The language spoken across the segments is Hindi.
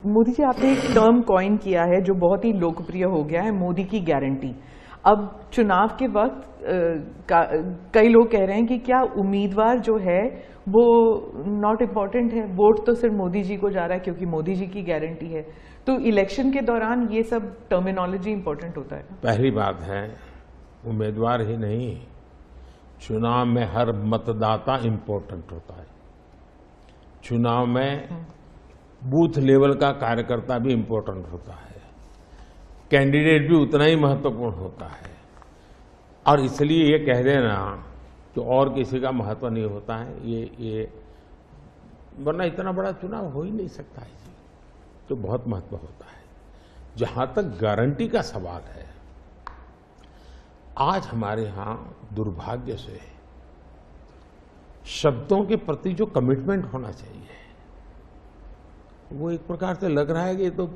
मोदी जी, आपने एक टर्म कॉइन किया है जो बहुत ही लोकप्रिय हो गया है, मोदी की गारंटी। अब चुनाव के वक्त कई लोग कह रहे हैं कि क्या उम्मीदवार जो है वो नॉट इम्पॉर्टेंट है, वोट तो सिर्फ मोदी जी को जा रहा है क्योंकि मोदी जी की गारंटी है। तो इलेक्शन के दौरान ये सब टर्मिनोलॉजी इंपॉर्टेंट होता है। पहली बात है, उम्मीदवार ही नहीं, चुनाव में हर मतदाता इम्पोर्टेंट होता है। चुनाव में बूथ लेवल का कार्यकर्ता भी इम्पोर्टेंट होता है, कैंडिडेट भी उतना ही महत्वपूर्ण होता है। और इसलिए ये कह देना कि और किसी का महत्व नहीं होता है, ये वरना इतना बड़ा चुनाव हो ही नहीं सकता है जी, तो बहुत महत्व होता है। जहां तक गारंटी का सवाल है, आज हमारे यहां दुर्भाग्य से शब्दों के प्रति जो कमिटमेंट होना चाहिए, वो एक प्रकार से लग रहा है कि ये तो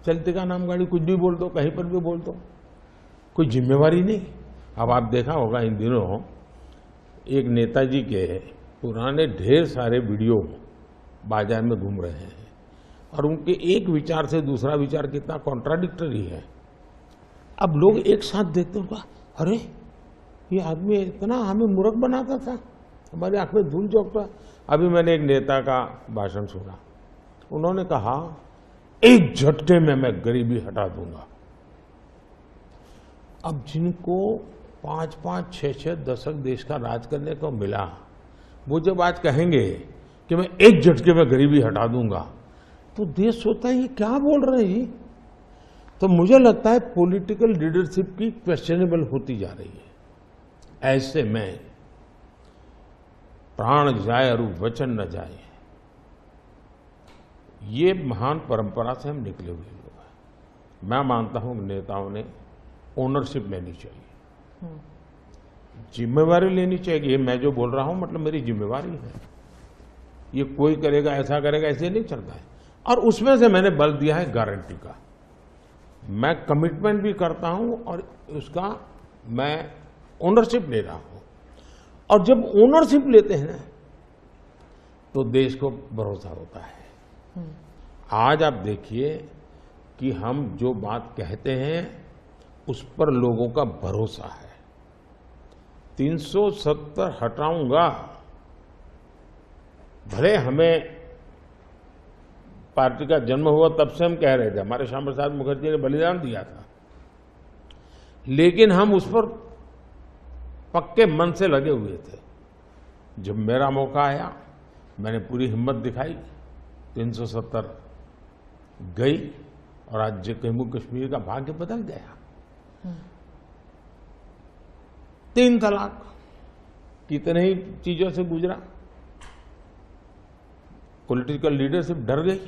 चलते का नाम गाड़ी, कुछ भी बोल दो, कहीं पर भी बोल दो, कोई जिम्मेवारी नहीं। अब आप देखा होगा इन दिनों एक नेताजी के पुराने ढेर सारे वीडियो बाजार में घूम रहे हैं और उनके एक विचार से दूसरा विचार कितना कॉन्ट्राडिक्टरी है। अब लोग एक साथ देखते होगा, अरे ये आदमी इतना हमें मूर्ख बनाता था, हमारी आंख में धूल झोंकता। अभी मैंने एक नेता का भाषण सुना, उन्होंने कहा एक झटके में मैं गरीबी हटा दूंगा। अब जिनको 5-5, 6-6 दशक देश का राज करने को मिला, वो जब आज कहेंगे कि मैं एक झटके में गरीबी हटा दूंगा, तो देश सोचता है ये क्या बोल रहे हैं। तो मुझे लगता है पॉलिटिकल लीडरशिप की क्वेश्चनेबल होती जा रही है। ऐसे में प्राण जाए और वचन न जाए, ये महान परंपरा से हम निकले हुए लोग हैं। मैं मानता हूं नेताओं ने ओनरशिप लेनी चाहिए, जिम्मेवारी लेनी चाहिए। ये मैं जो बोल रहा हूं मतलब मेरी जिम्मेवारी है, ये कोई करेगा ऐसा करेगा ऐसे नहीं चलता है। और उसमें से मैंने बल दिया है गारंटी का। मैं कमिटमेंट भी करता हूं और उसका मैं ओनरशिप ले रहा हूं। और जब ओनरशिप लेते हैं ना, तो देश को भरोसा होता है। आज आप देखिए कि हम जो बात कहते हैं उस पर लोगों का भरोसा है। 370 हटाऊंगा, भले हमें पार्टी का जन्म हुआ तब से हम कह रहे थे, हमारे श्यामा प्रसाद मुखर्जी ने बलिदान दिया था, लेकिन हम उस पर पक्के मन से लगे हुए थे। जब मेरा मौका आया, मैंने पूरी हिम्मत दिखाई, 370 गई और आज जम्मू कश्मीर का भाग्य बदल गया। 3 तलाक कितने ही चीजों से गुजरा, पॉलिटिकल लीडरशिप डर गई,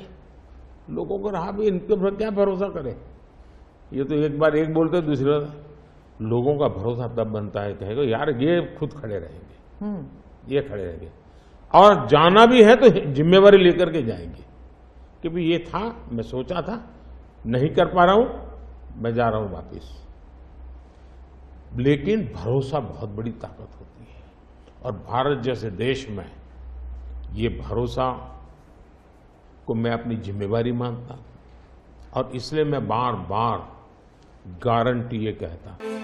लोगों को रहा भी इनके पर क्या भरोसा करें। ये तो एक बार एक बोलते दूसरे लोगों का भरोसा तब बनता है, कहेगा यार ये खुद खड़े रहेंगे, ये खड़े रहेंगे और जाना भी है तो जिम्मेवारी लेकर के जाएंगे कि भाई ये था, मैं सोचा था, नहीं कर पा रहा हूं, मैं जा रहा हूं वापिस। लेकिन भरोसा बहुत बड़ी ताकत होती है और भारत जैसे देश में ये भरोसा को मैं अपनी जिम्मेवारी मानता हूं और इसलिए मैं बार बार गारंटी ये कहता हूं।